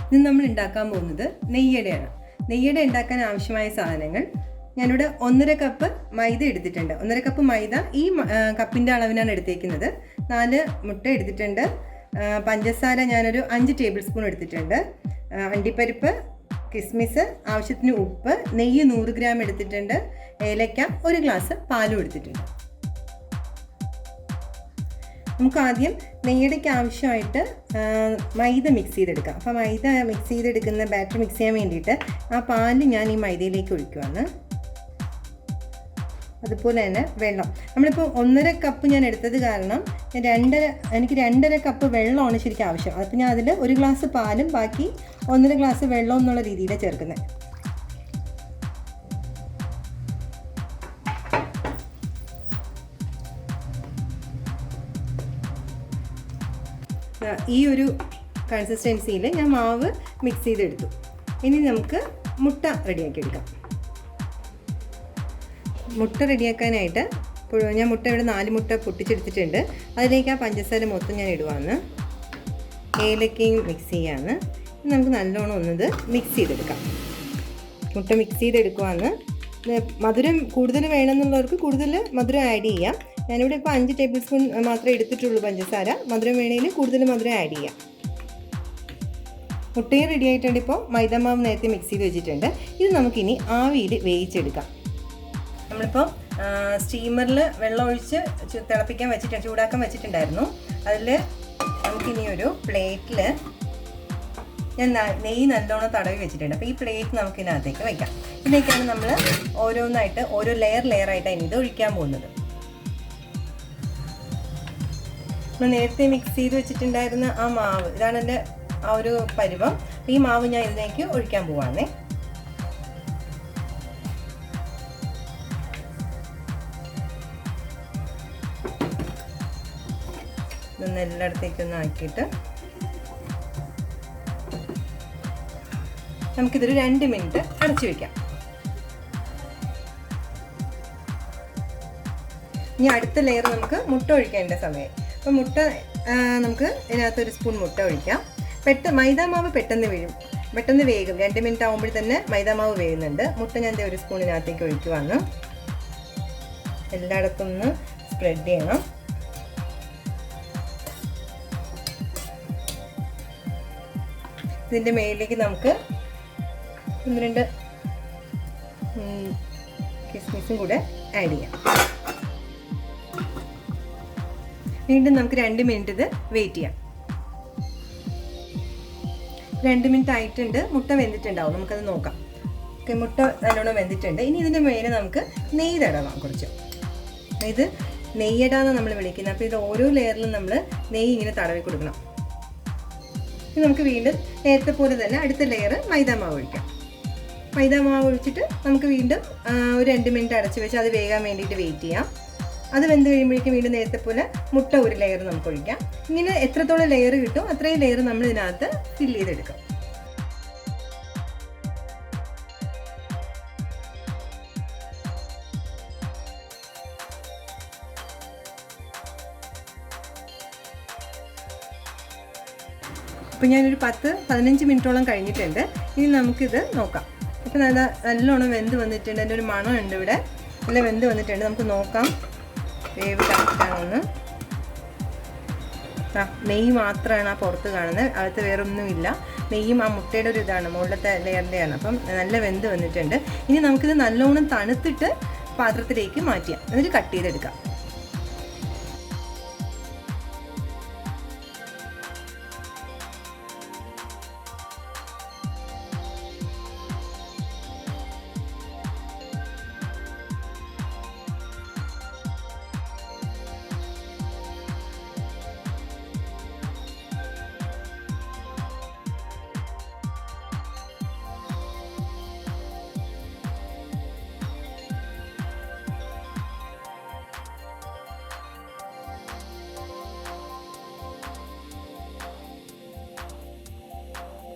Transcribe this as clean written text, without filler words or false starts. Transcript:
ഇന്ന് നമ്മൾ ഉണ്ടാക്കാൻ പോകുന്നത് നെയ്യടയാണ്. നെയ്യട ഉണ്ടാക്കാൻ ആവശ്യമായ സാധനങ്ങൾ ഞാനിവിടെ 1.5 കപ്പ് മൈദ എടുത്തിട്ടുണ്ട്. 1.5 കപ്പ് മൈദ ഈ കപ്പിൻ്റെ അളവിനാണ് എടുത്തേക്കുന്നത്. 4 മുട്ട എടുത്തിട്ടുണ്ട്. പഞ്ചസാര ഞാനൊരു 5 ടേബിൾ സ്പൂൺ എടുത്തിട്ടുണ്ട്. അണ്ടിപ്പരിപ്പ്, കിസ്മിസ്, ആവശ്യത്തിന് ഉപ്പ്, നെയ്യ് 100 ഗ്രാം എടുത്തിട്ടുണ്ട്. ഏലക്ക, 1 ഗ്ലാസ് പാലും എടുത്തിട്ടുണ്ട്. നമുക്ക് ആദ്യം നെയ്യടയ്ക്ക് ആവശ്യമായിട്ട് മൈദ മിക്സ് ചെയ്തെടുക്കാം. അപ്പോൾ മൈദ മിക്സ് ചെയ്തെടുക്കുന്ന ബാറ്റർ മിക്സ് ചെയ്യാൻ വേണ്ടിയിട്ട് ആ പാല് ഞാൻ ഈ മൈദയിലേക്ക് ഒഴിക്കുവാണ്. അതുപോലെ തന്നെ വെള്ളം നമ്മളിപ്പോൾ 1.5 കപ്പ് ഞാൻ എടുത്തത് കാരണം എനിക്ക് 2.5 കപ്പ് വെള്ളമാണ് ശരിക്കും ആവശ്യം. അപ്പോൾ ഞാൻ അതിൽ 1 ഗ്ലാസ് പാലും ബാക്കി 1.5 ഗ്ലാസ് വെള്ളം എന്നുള്ള രീതിയിലാണ് ചേർക്കുന്നത്. ഈ ഒരു കൺസിസ്റ്റൻസിയിൽ ഞാൻ മാവ് മിക്സ് ചെയ്തെടുത്തു. ഇനി നമുക്ക് മുട്ട റെഡിയാക്കി എടുക്കാം. മുട്ട റെഡിയാക്കാനായിട്ട് ഞാൻ മുട്ട ഇവിടെ 4 മുട്ട പൊട്ടിച്ചെടുത്തിട്ടുണ്ട്. അതിലേക്ക് ആ പഞ്ചസാര മൊത്തം ഞാൻ ഇടുവാണ്. ഏലക്കയും മിക്സ് ചെയ്യാന്ന്. നമുക്ക് നല്ലോണം ഒന്നത് മിക്സ് ചെയ്തെടുക്കാം. മുട്ട മിക്സ് ചെയ്തെടുക്കുവാണ്. മധുരം കൂടുതൽ വേണമെന്നുള്ളവർക്ക് കൂടുതൽ മധുരം ആഡ് ചെയ്യാം. ഞാനിവിടെ ഇപ്പോൾ 5 ടേബിൾ സ്പൂൺ മാത്രമേ എടുത്തിട്ടുള്ളൂ പഞ്ചസാര. മധുരം വേണമെങ്കിൽ കൂടുതൽ മധുരം ആഡ് ചെയ്യാം. മുട്ടയും റെഡി ആയിട്ടുണ്ട്. ഇപ്പോൾ മൈദാമാവ് നേരത്തെ മിക്സ് ചെയ്ത് വെച്ചിട്ടുണ്ട്. ഇത് നമുക്കിനി ആവിയിൽ വേവിച്ചെടുക്കാം. നമ്മളിപ്പോൾ സ്റ്റീമറിൽ വെള്ളം ഒഴിച്ച് തിളപ്പിക്കാൻ വെച്ചിട്ടുണ്ട്, ചൂടാക്കാൻ വെച്ചിട്ടുണ്ടായിരുന്നു. അതിൽ നമുക്കിനി ഒരു പ്ലേറ്റിൽ ഞാൻ നെയ്യ് നല്ലോണം തടവി വെച്ചിട്ടുണ്ട്. അപ്പോൾ ഈ പ്ലേറ്റ് നമുക്കിതിനകത്തേക്ക് വയ്ക്കാം. ഇതിലേക്കാണ് നമ്മൾ ഓരോന്നായിട്ട് ഓരോ ലെയറായിട്ടാണ് ഇത് ഒഴിക്കാൻ പോകുന്നത്. നമ്മൾ നേരത്തെ മിക്സ് ചെയ്ത് വെച്ചിട്ടുണ്ടായിരുന്ന ആ മാവ്, ഇതാണ് എൻ്റെ ആ ഒരു പരുവം. ഈ മാവ് ഞാൻ ഇതിലേക്ക് ഒഴിക്കാൻ പോവാണേ. ഇതൊന്ന് എല്ലായിടത്തേക്കൊന്ന് ആക്കിയിട്ട് നമുക്കിതൊരു 2 മിനിറ്റ് അടച്ചു വയ്ക്കാം. ഇനി അടുത്ത ലെയർ നമുക്ക് മുട്ട ഒഴിക്കേണ്ട സമയം. അപ്പോൾ മുട്ട നമുക്ക് ഇതിനകത്ത് 1 സ്പൂൺ മുട്ട ഒഴിക്കാം. മൈദാമാവ് പെട്ടെന്ന് വേകും. 2 മിനിറ്റ് ആകുമ്പോൾ തന്നെ മൈദാമാവ് വേകുന്നുണ്ട്. മുട്ട ഞാൻ 1 സ്പൂണിനകത്തേക്ക് ഒഴിക്കുവാണ്. എല്ലായിടത്തും ഒന്ന് സ്പ്രെഡ് ചെയ്യണം. ഇതിൻ്റെ മേലിലേക്ക് നമുക്ക് 1-2 കിസ്മിസും കൂടെ ആഡ് ചെയ്യാം. വീണ്ടും നമുക്ക് 2 മിനിറ്റ് ഇത് വെയിറ്റ് ചെയ്യാം. 2 മിനിറ്റ് ആയിട്ടുണ്ട്. മുട്ട വെന്തിട്ടുണ്ടാവും. നമുക്കത് നോക്കാം. ഓക്കെ, മുട്ട നല്ലോണം വെന്തിട്ടുണ്ട്. ഇനി ഇതിൻ്റെ മേലെ നമുക്ക് നെയ്യ് തടവാം കുറച്ച്. ഇത് നെയ്യടാന്ന് നമ്മൾ വിളിക്കുന്നത്. അപ്പോൾ ഇത് ഓരോ ലെയറിലും നമ്മൾ നെയ്യ് ഇങ്ങനെ തടവി കൊടുക്കണം. ഇനി നമുക്ക് വീണ്ടും നേരത്തെ പോലെ തന്നെ അടുത്ത ലെയർ മൈദാമാവ് ഒഴിക്കാം. മൈദാമാവ് ഒഴിച്ചിട്ട് നമുക്ക് വീണ്ടും ഒരു 2 മിനിറ്റ് അടച്ച് വെച്ച് അത് വേകാൻ വേണ്ടിയിട്ട് വെയിറ്റ് ചെയ്യാം. അത് വെന്ത് കഴിയുമ്പോഴേക്കും വീണ്ടും നേരത്തെ പോലെ മുട്ട ഒരു ലെയർ നമുക്ക് ഒഴിക്കാം. ഇങ്ങനെ എത്രത്തോളം ലെയർ കിട്ടും അത്രയും ലെയർ നമ്മൾ ഇതിനകത്ത് ഫില്ല് ചെയ്തെടുക്കാം. അപ്പോൾ ഞാനൊരു 10-15 മിനിറ്റോളം കഴിഞ്ഞിട്ടുണ്ട്. ഇനി നമുക്കിത് നോക്കാം. അപ്പോൾ നല്ലോണം വെന്ത് വന്നിട്ടുണ്ട്. എൻ്റെ ഒരു മണം ഉണ്ട് ഇവിടെ. നല്ല വെന്ത് വന്നിട്ടുണ്ട്. നമുക്ക് നോക്കാം വേവ് കറക്റ്റാണെന്ന്. നെയ്യ് മാത്രമാണ് ആ പുറത്ത് കാണുന്നത്. അകത്ത് വേറെ ഒന്നുമില്ല. നെയ്യും ആ മുട്ടയുടെ ഒരു ഇതാണ്, മുകളിലത്തെ ലെയറിൻ്റെയാണ്. അപ്പം നല്ല വെന്ത് വന്നിട്ടുണ്ട്. ഇനി നമുക്കിത് നല്ലോണം തണുത്തിട്ട് പാത്രത്തിലേക്ക് മാറ്റിയാം. എന്നിട്ട് കട്ട് ചെയ്തെടുക്കാം.